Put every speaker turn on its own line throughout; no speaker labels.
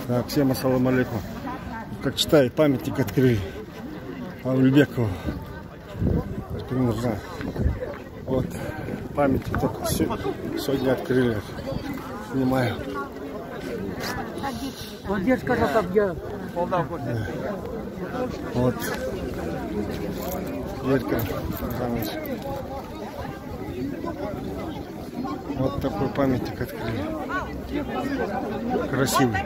Так, всем ассаламу алейкум. Как читаю, памятник открыли Аулбекову. Вот памятник только сегодня открыли. Снимаю. Вот дверка. Вот такой памятник открыли. Красивый.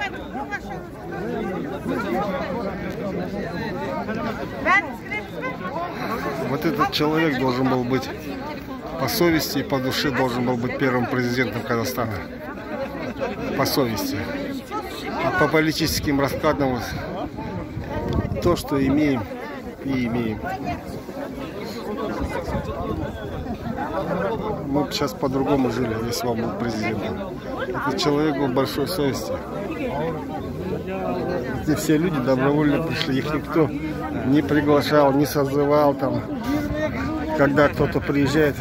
Вот этот человек должен был быть по совести и по душе, должен был быть первым президентом Казахстана. По совести. А по политическим раскладам вот, то, что имеем и имеем. Мы бы сейчас по-другому жили, если он был президентом. Этот человек был большой совести. Эти все люди добровольно пришли, их никто не приглашал, не созывал там, когда кто-то приезжает.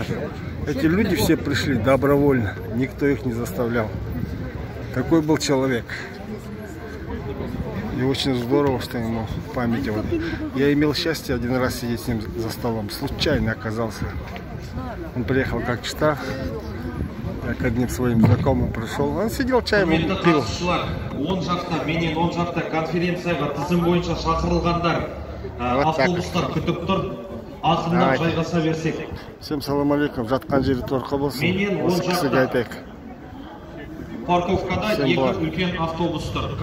Эти люди все пришли добровольно, никто их не заставлял. Такой был человек. И очень здорово, что ему память. Я имел счастье один раз сидеть с ним за столом, случайно оказался. Он приехал как чита. Я к одним своим знакомым пришел. Он сидел, чай пил. Всем салам алейкум. Жатқан жері торқа болсын. Осы кісіге айтайық.
Парковкада екі үлкен автобус тұр.